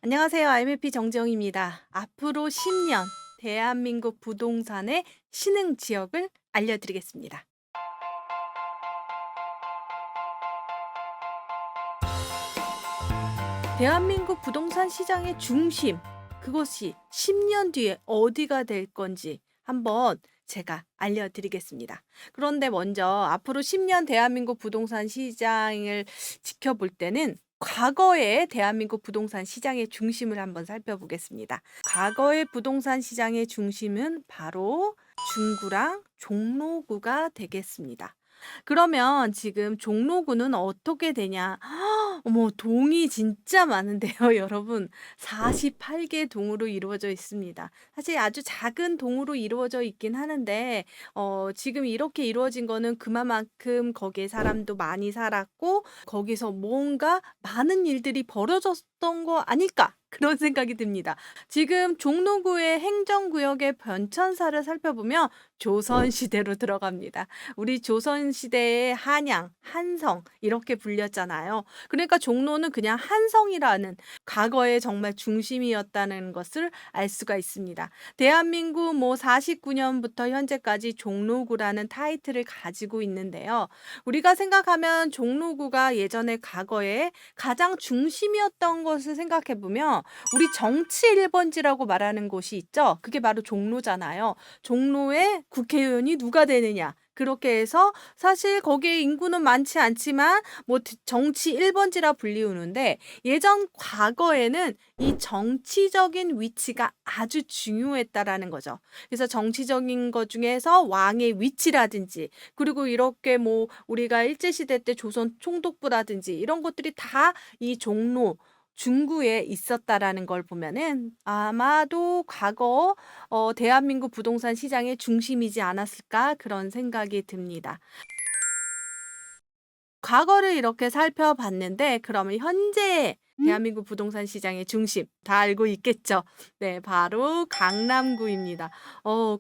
안녕하세요. IMP 정지영입니다. 앞으로 10년 대한민국 부동산의 신흥 지역을 알려드리겠습니다. 대한민국 부동산 시장의 중심, 그것이 10년 뒤에 어디가 될 건지 한번 제가 알려드리겠습니다. 그런데 먼저 앞으로 10년 대한민국 부동산 시장을 지켜볼 때는 과거의 대한민국 부동산 시장의 중심을 한번 살펴보겠습니다. 과거의 부동산 시장의 중심은 바로 중구랑 종로구가 되겠습니다. 그러면 지금 종로구는 어떻게 되냐? 어머, 동이 진짜 많은데요, 여러분. 48개 동으로 이루어져 있습니다. 사실 아주 작은 동으로 이루어져 있긴 하는데, 지금 이렇게 이루어진 거는 그만큼 거기에 사람도 많이 살았고, 거기서 뭔가 많은 일들이 벌어졌던 거 아닐까? 그런 생각이 듭니다. 지금 종로구의 행정구역의 변천사를 살펴보면 조선시대로 들어갑니다. 우리 조선시대의 한양, 한성 이렇게 불렸잖아요. 그러니까 종로는 그냥 한성이라는 과거의 정말 중심이었다는 것을 알 수가 있습니다. 대한민국 49년부터 현재까지 종로구라는 타이틀을 가지고 있는데요. 우리가 생각하면 종로구가 예전에 과거에 가장 중심이었던 것을 생각해 보면 우리 정치 1번지라고 말하는 곳이 있죠. 그게 바로 종로잖아요. 종로에 국회의원이 누가 되느냐. 그렇게 해서 사실 거기에 인구는 많지 않지만 정치 1번지라 불리우는데 예전 과거에는 이 정치적인 위치가 아주 중요했다라는 거죠. 그래서 정치적인 것 중에서 왕의 위치라든지 그리고 이렇게 우리가 일제시대 때 조선 총독부라든지 이런 것들이 다 이 종로 중구에 있었다라는 걸 보면은 아마도 과거 대한민국 부동산 시장의 중심이지 않았을까 그런 생각이 듭니다. 과거를 이렇게 살펴봤는데 그러면 현재 대한민국 부동산 시장의 중심 다 알고 있겠죠? 네, 바로 강남구입니다.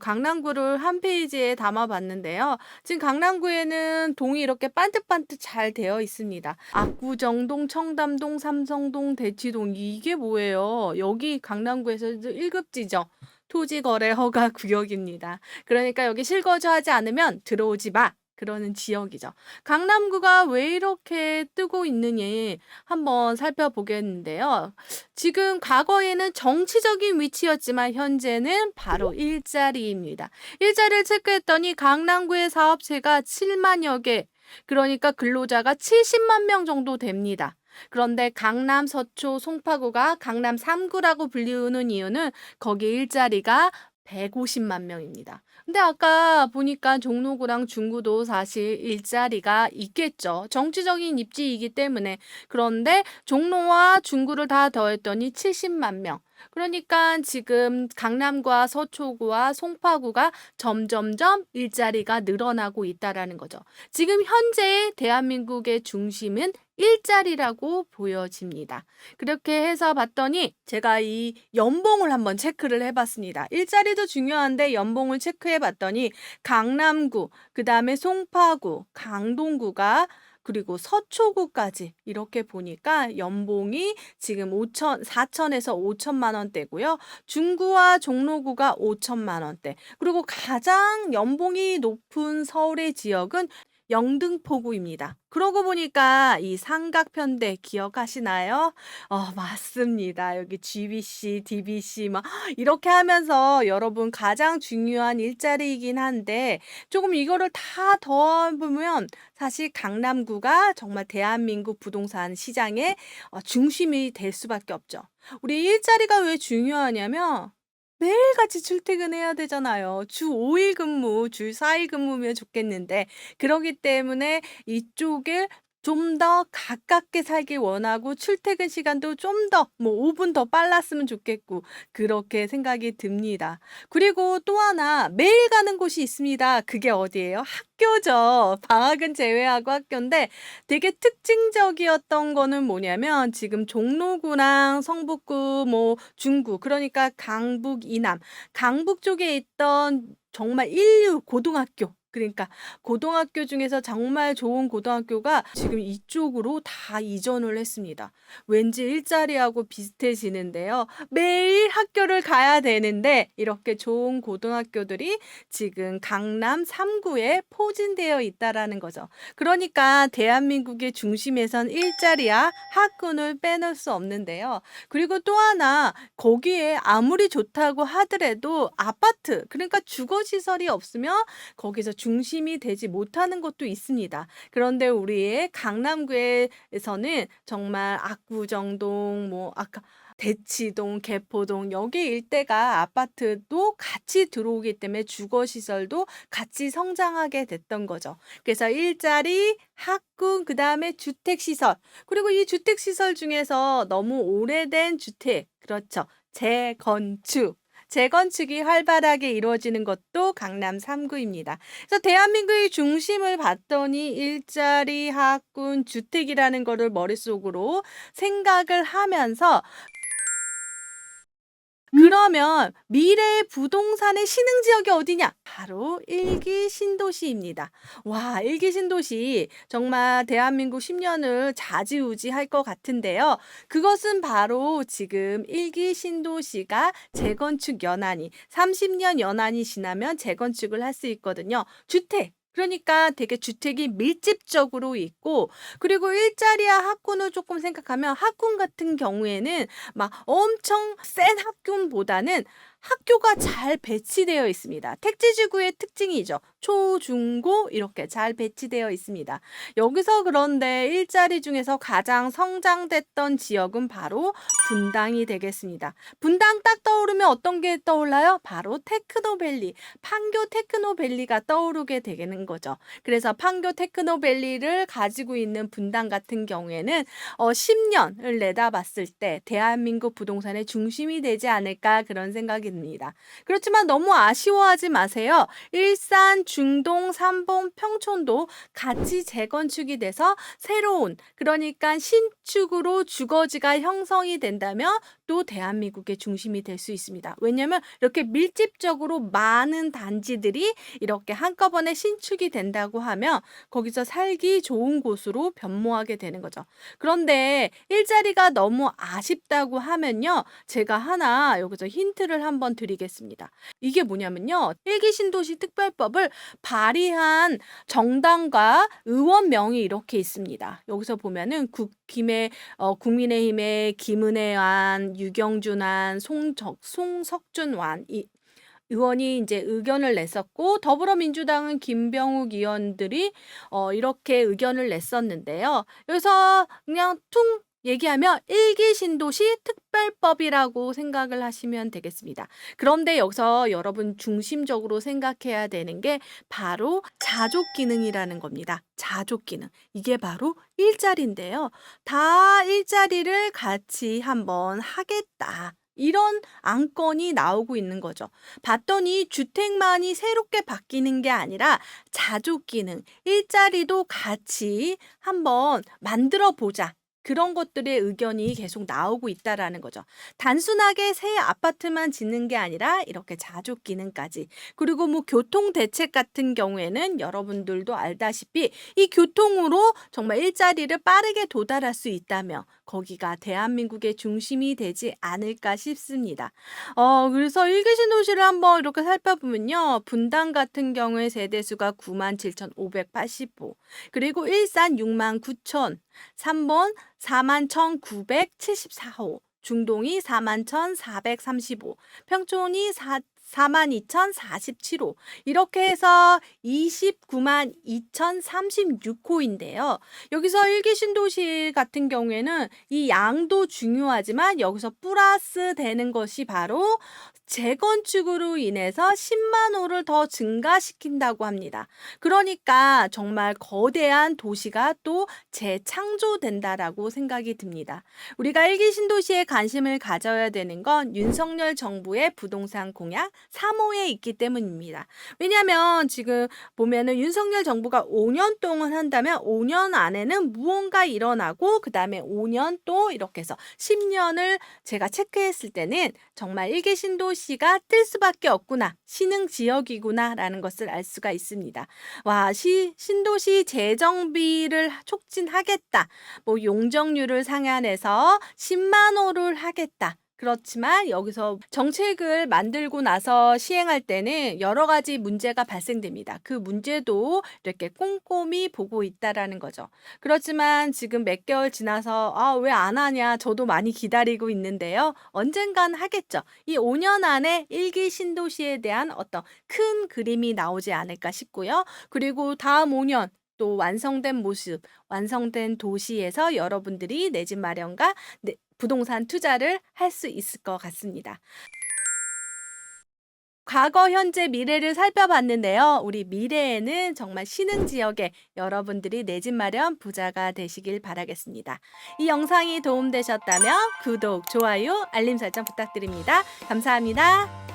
강남구를 한 페이지에 담아 봤는데요. 지금 강남구에는 동이 이렇게 반듯반듯 잘 되어 있습니다. 압구정동, 청담동, 삼성동, 대치동 이게 뭐예요? 여기 강남구에서 1급지죠. 토지거래 허가 구역입니다. 그러니까 여기 실거주하지 않으면 들어오지 마. 그러는 지역이죠. 강남구가 왜 이렇게 뜨고 있느니 한번 살펴보겠는데요. 지금 과거에는 정치적인 위치였지만 현재는 바로 일자리입니다. 일자리를 체크했더니 강남구의 사업체가 7만여 개, 그러니까 근로자가 70만 명 정도 됩니다. 그런데 강남, 서초, 송파구가 강남 3구라고 불리우는 이유는 거기 일자리가 150만 명입니다. 근데 아까 보니까 종로구랑 중구도 사실 일자리가 있겠죠. 정치적인 입지이기 때문에. 그런데 종로와 중구를 다 더했더니 70만 명. 그러니까 지금 강남과 서초구와 송파구가 점점점 일자리가 늘어나고 있다라는 거죠. 지금 현재 대한민국의 중심은 일자리라고 보여집니다. 그렇게 해서 봤더니 제가 이 연봉을 한번 체크를 해봤습니다. 일자리도 중요한데 연봉을 체크해봤더니 강남구, 그 다음에 송파구, 강동구가 그리고 서초구까지 이렇게 보니까 연봉이 지금 4천에서 5천만 원대고요. 중구와 종로구가 5천만 원대. 그리고 가장 연봉이 높은 서울의 지역은 영등포구입니다. 그러고 보니까 이 삼각편대 기억하시나요? 맞습니다. 여기 GBC, DBC 이렇게 하면서 여러분 가장 중요한 일자리이긴 한데 조금 이거를 다 더해보면 사실 강남구가 정말 대한민국 부동산 시장의 중심이 될 수밖에 없죠. 우리 일자리가 왜 중요하냐면 매일같이 출퇴근해야 되잖아요. 주 5일 근무, 주 4일 근무면 좋겠는데 그러기 때문에 이쪽을 좀 더 가깝게 살길 원하고 출퇴근 시간도 좀 더 5분 더 빨랐으면 좋겠고 그렇게 생각이 듭니다. 그리고 또 하나 매일 가는 곳이 있습니다. 그게 어디예요? 학교죠. 방학은 제외하고 학교인데 되게 특징적이었던 거는 뭐냐면 지금 종로구랑 성북구 중구 그러니까 강북 이남 강북 쪽에 있던 정말 인류 고등학교 그러니까 고등학교 중에서 정말 좋은 고등학교가 지금 이쪽으로 다 이전을 했습니다. 왠지 일자리하고 비슷해지는데요. 매일 학교를 가야 되는데 이렇게 좋은 고등학교들이 지금 강남 3구에 포진되어 있다라는 거죠. 그러니까 대한민국의 중심에선 일자리와 학군을 빼놓을 수 없는데요. 그리고 또 하나 거기에 아무리 좋다고 하더라도 아파트, 그러니까 주거시설이 없으면 거기서 중심이 되지 못하는 것도 있습니다. 그런데 우리의 강남구에서는 정말 압구정동, 뭐 아까 대치동, 개포동 여기 일대가 아파트도 같이 들어오기 때문에 주거시설도 같이 성장하게 됐던 거죠. 그래서 일자리, 학군, 그다음에 주택시설. 그리고 이 주택시설 중에서 너무 오래된 주택, 그렇죠. 재건축. 재건축이 활발하게 이루어지는 것도 강남 3구입니다. 그래서 대한민국의 중심을 봤더니 일자리, 학군, 주택이라는 거를 머릿속으로 생각을 하면서 그러면 미래의 부동산의 신흥 지역이 어디냐? 바로 일기 신도시입니다. 와, 일기 신도시 정말 대한민국 10년을 좌지우지할 것 같은데요. 그것은 바로 지금 일기 신도시가 재건축 연한이 30년 연한이 지나면 재건축을 할 수 있거든요. 주택. 그러니까 되게 주택이 밀집적으로 있고 그리고 일자리와 학군을 조금 생각하면 학군 같은 경우에는 막 엄청 센 학군보다는 학교가 잘 배치되어 있습니다. 택지지구의 특징이죠. 초, 중, 고 이렇게 잘 배치되어 있습니다. 여기서 그런데 일자리 중에서 가장 성장됐던 지역은 바로 분당이 되겠습니다. 분당 딱 떠오르면 어떤 게 떠올라요? 바로 테크노밸리, 판교 테크노밸리가 떠오르게 되는 거죠. 그래서 판교 테크노밸리를 가지고 있는 분당 같은 경우에는 10년을 내다봤을 때 대한민국 부동산의 중심이 되지 않을까 그런 생각이 듭니다. 그렇지만 너무 아쉬워하지 마세요. 일산, 중동, 삼봉, 평촌도 같이 재건축이 돼서 새로운 그러니까 신축으로 주거지가 형성이 된다면 또 대한민국의 중심이 될 수 있습니다. 왜냐하면 이렇게 밀집적으로 많은 단지들이 이렇게 한꺼번에 신축이 된다고 하면 거기서 살기 좋은 곳으로 변모하게 되는 거죠. 그런데 일자리가 너무 아쉽다고 하면요. 제가 하나 여기서 힌트를 한번 드리겠습니다. 이게 뭐냐면요. 일기 신도시 특별법을 발의한 정당과 의원명이 이렇게 있습니다. 여기서 보면은 국민의힘의 김은혜안, 유경준안, 송석준안 이 의원이 이제 의견을 냈었고 더불어민주당은 김병욱 의원들이 이렇게 의견을 냈었는데요. 여기서 그냥 퉁 얘기하면 일기 신도시 특별법이라고 생각을 하시면 되겠습니다. 그런데 여기서 여러분 중심적으로 생각해야 되는 게 바로 자족 기능이라는 겁니다. 자족 기능. 이게 바로 일자리인데요. 다 일자리를 같이 한번 하겠다. 이런 안건이 나오고 있는 거죠. 봤더니 주택만이 새롭게 바뀌는 게 아니라 자족 기능, 일자리도 같이 한번 만들어 보자. 그런 것들의 의견이 계속 나오고 있다라는 거죠. 단순하게 새 아파트만 짓는 게 아니라 이렇게 자족 기능까지. 그리고 뭐 교통 대책 같은 경우에는 여러분들도 알다시피 이 교통으로 정말 일자리를 빠르게 도달할 수 있다며 거기가 대한민국의 중심이 되지 않을까 싶습니다. 그래서 일기신도시를 한번 이렇게 살펴보면요. 분당 같은 경우에 세대수가 97,585, 그리고 일산 69,000, 3번 41,974호, 중동이 41,435, 평촌이 42,047호, 이렇게 해서 292,036호인데요. 여기서 일기 신도시 같은 경우에는 이 양도 중요하지만 여기서 플러스 되는 것이 바로 재건축으로 인해서 10만 호를 더 증가시킨다고 합니다. 그러니까 정말 거대한 도시가 또 재창조된다라고 생각이 듭니다. 우리가 일기 신도시에 관심을 가져야 되는 건 윤석열 정부의 부동산 공약 사모에 있기 때문입니다. 왜냐하면 지금 보면은 윤석열 정부가 5년 동안 한다면 5년 안에는 무언가 일어나고 그다음에 5년 또 이렇게 해서 10년을 제가 체크했을 때는 정말 1개 신도시가 뜰 수밖에 없구나. 신흥 지역이구나라는 것을 알 수가 있습니다. 와, 신도시 재정비를 촉진하겠다. 뭐 용적률을 상한해서 10만 호를 하겠다. 그렇지만 여기서 정책을 만들고 나서 시행할 때는 여러 가지 문제가 발생됩니다. 그 문제도 이렇게 꼼꼼히 보고 있다라는 거죠. 그렇지만 지금 몇 개월 지나서 왜 안 하냐 저도 많이 기다리고 있는데요. 언젠간 하겠죠. 이 5년 안에 1기 신도시에 대한 어떤 큰 그림이 나오지 않을까 싶고요. 그리고 다음 5년 또 완성된 모습, 완성된 도시에서 여러분들이 내 집 마련과 부동산 투자를 할 수 있을 것 같습니다. 과거, 현재, 미래를 살펴봤는데요. 우리 미래에는 정말 신흥 지역에 여러분들이 내 집 마련 부자가 되시길 바라겠습니다. 이 영상이 도움되셨다면 구독, 좋아요, 알림 설정 부탁드립니다. 감사합니다.